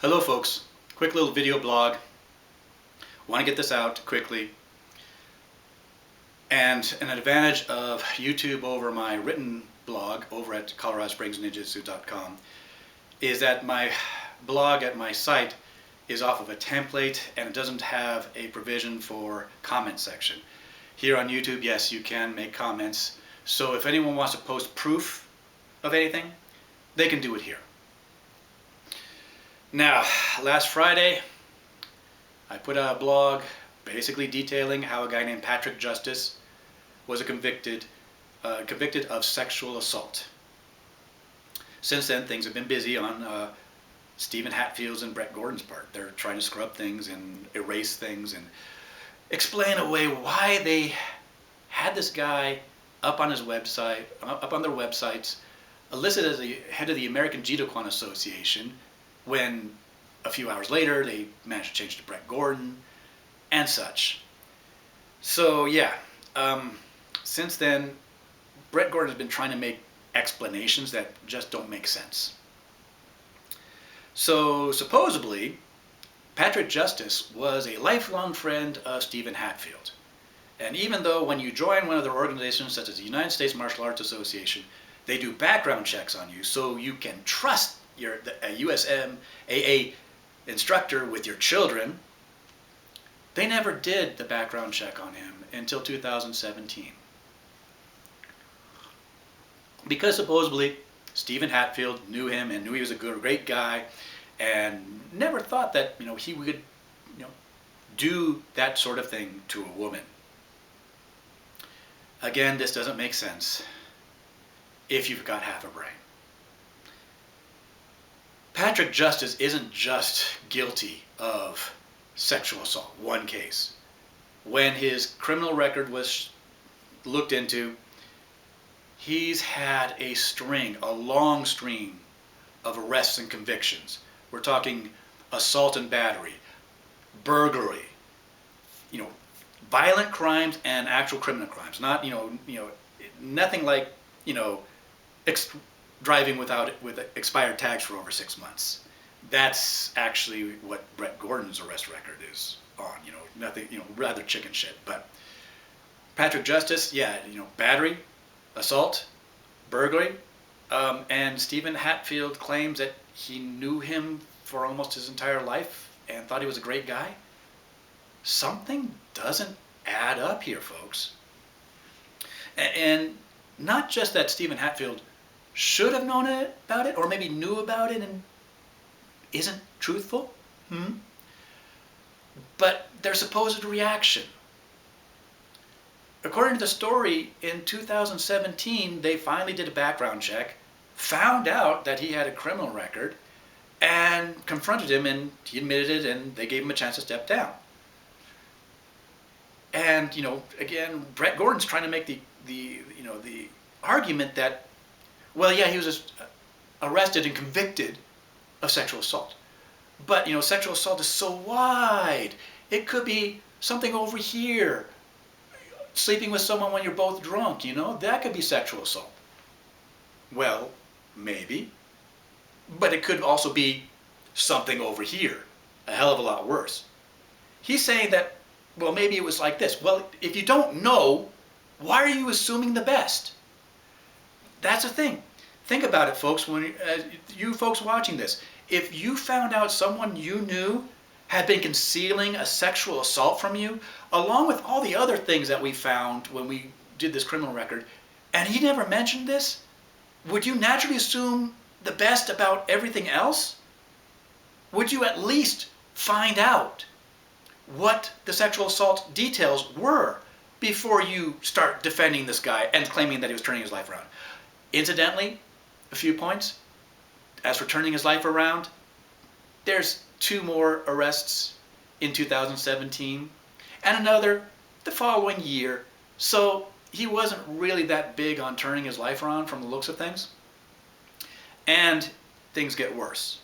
Hello folks, quick little video blog. Want to get this out quickly. And an advantage of YouTube over my written blog over at ColoradoSpringsNinjutsu.com is that my blog at my site is off of a template and it doesn't have a provision for comment section. Here on YouTube, yes, you can make comments. So if anyone wants to post proof of anything, they can do it here. Now, last Friday, I put out a blog basically detailing how a guy named Patrick Justice was convicted of sexual assault. Since then, things have been busy on Stephen Hatfield's and Bret Gordon's part. They're trying to scrub things and erase things and explain away why they had this guy up on his website, up on their websites, listed as the head of the American Jiu-Jitsu Association, when a few hours later they managed to change to Bret Gordon and such. So yeah, since then Bret Gordon has been trying to make explanations that just don't make sense. So supposedly Patrick Justice was a lifelong friend of Stephen Hatfield. And even though when you join one of their organizations such as the United States Martial Arts Association, they do background checks on you so you can trust you're a USMAA instructor with your children, they never did the background check on him until 2017. Because supposedly Stephen Hatfield knew him and knew he was a great guy and never thought that he would do that sort of thing to a woman. Again, this doesn't make sense if you've got half a brain. Patrick Justice isn't just guilty of sexual assault, one case. When his criminal record was looked into, he's had a long string of arrests and convictions. We're talking assault and battery, burglary, violent crimes and actual criminal crimes. Not, nothing like, driving with expired tags for over 6 months. That's actually what Bret Gordon's arrest record is on. Nothing, rather chicken shit. But Patrick Justice, yeah, battery, assault, burglary, and Stephen Hatfield claims that he knew him for almost his entire life and thought he was a great guy. Something doesn't add up here, folks. And not just that Stephen Hatfield should have known about it, or maybe knew about it and isn't truthful, but their supposed reaction. According to the story, in 2017, they finally did a background check, found out that he had a criminal record, and confronted him, and he admitted it, and they gave him a chance to step down. And, again, Bret Gordon's trying to make the argument that, well, yeah, he was arrested and convicted of sexual assault. But, sexual assault is so wide. It could be something over here. Sleeping with someone when you're both drunk, that could be sexual assault. Well, maybe. But it could also be something over here. A hell of a lot worse. He's saying that, well, maybe it was like this. Well, if you don't know, why are you assuming the best? That's the thing. Think about it, folks, when you folks watching this. If you found out someone you knew had been concealing a sexual assault from you, along with all the other things that we found when we did this criminal record, and he never mentioned this, would you naturally assume the best about everything else? Would you at least find out what the sexual assault details were before you start defending this guy and claiming that he was turning his life around? Incidentally, a few points. As for turning his life around, there's 2 more arrests in 2017 and another the following year. So he wasn't really that big on turning his life around from the looks of things. And things get worse.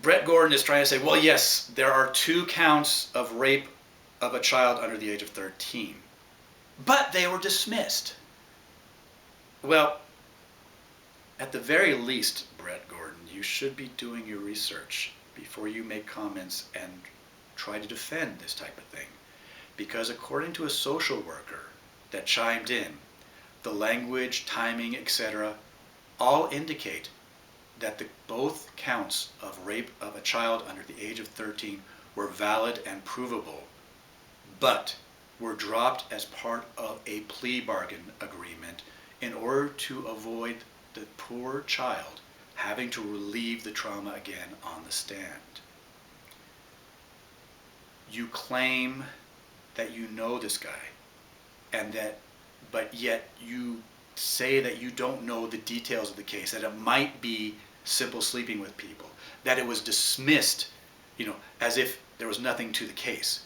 Bret Gordon is trying to say, well, yes, there are 2 counts of rape of a child under the age of 13, but they were dismissed. Well, at the very least, Bret Gordon, you should be doing your research before you make comments and try to defend this type of thing. Because according to a social worker that chimed in, the language, timing, etc. all indicate that both counts of rape of a child under the age of 13 were valid and provable, but were dropped as part of a plea bargain agreement in order to avoid the poor child having to relieve the trauma again on the stand. You claim that you know this guy, but yet you say that you don't know the details of the case, that it might be simple sleeping with people, that it was dismissed, as if there was nothing to the case.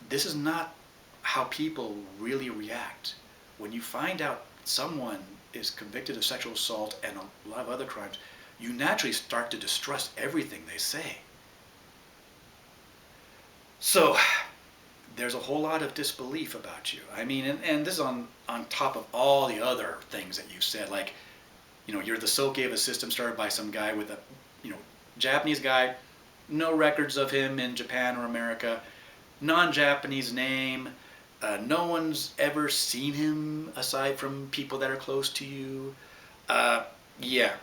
This is not how people really react. When you find out someone is convicted of sexual assault and a lot of other crimes, you naturally start to distrust everything they say. So there's a whole lot of disbelief about you. I mean, and this is on top of all the other things that you've said, like, you're the soke of a system started by some guy with a, Japanese guy, no records of him in Japan or America, non-Japanese name, no one's ever seen him aside from people that are close to you. Yeah.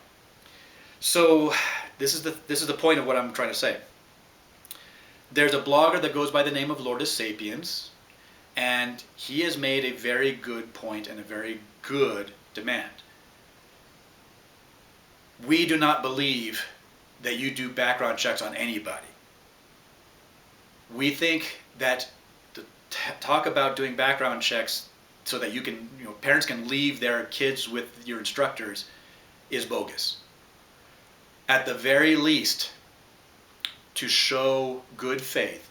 So this is the point of what I'm trying to say. There's a blogger that goes by the name of Lourdes Sapiens, and he has made a very good point and a very good demand. We do not believe that you do background checks on anybody. We think that the talk about doing background checks so that you can, parents can leave their kids with your instructors is bogus. At the very least, to show good faith,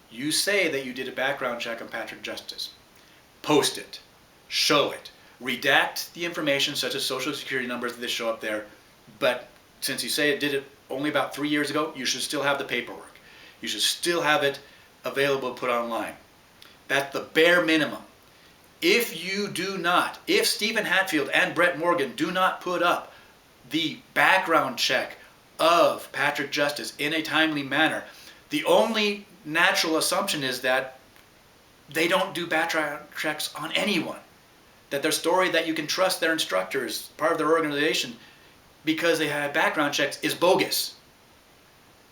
you say that you did a background check on Patrick Justice. Post it. Show it. Redact the information such as social security numbers that show up there. But since you say it did it only about 3 years ago, you should still have the paperwork. You should still have it available to put online. That's the bare minimum. If Stephen Hatfield and Bret Morgan do not put up the background check of Patrick Justice in a timely manner, the only natural assumption is that they don't do background checks on anyone. That their story that you can trust their instructors, part of their organization, because they had background checks is bogus.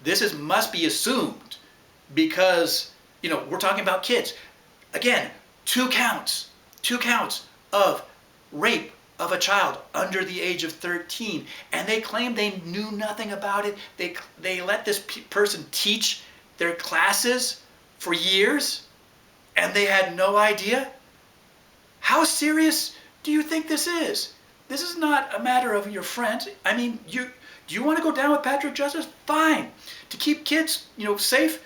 This must be assumed because, we're talking about kids. Again, two counts of rape of a child under the age of 13, and they claim they knew nothing about it. They let this person teach their classes for years, and they had no idea. How serious do you think this is? This is not a matter of your friend. I mean, do you want to go down with Patrick Justice? Fine. To keep kids, safe,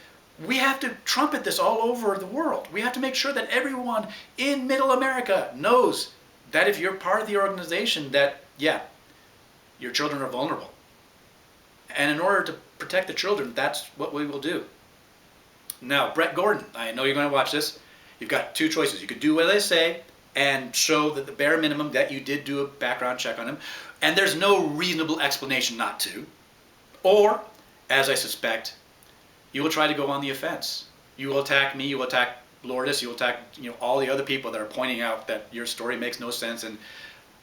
we have to trumpet this all over the world. We have to make sure that everyone in Middle America knows that if you're part of the organization that, your children are vulnerable. And in order to protect the children, that's what we will do. Now, Bret Gordon, I know you're going to watch this. You've got two choices. You could do what they say and show that the bare minimum that you did do a background check on him, and there's no reasonable explanation not to. Or, as I suspect, you will try to go on the offense. You will attack me, you will attack Lourdes, you will attack all the other people that are pointing out that your story makes no sense and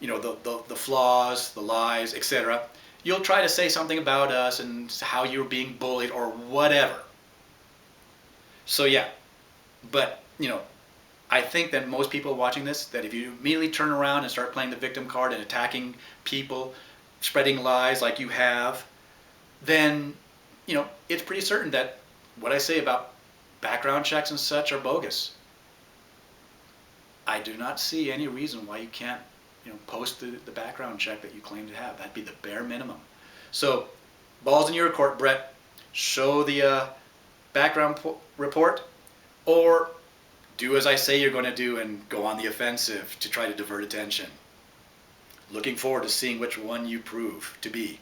the flaws, the lies, etc. You'll try to say something about us and how you're being bullied or whatever. So but I think that most people watching this, that if you immediately turn around and start playing the victim card and attacking people, spreading lies like you have, then it's pretty certain that what I say about background checks and such are bogus. I do not see any reason why you can't post the background check that you claim to have. That'd be the bare minimum. So, ball's in your court, Bret. Show the background report, or do as I say you're going to do and go on the offensive to try to divert attention. Looking forward to seeing which one you prove to be.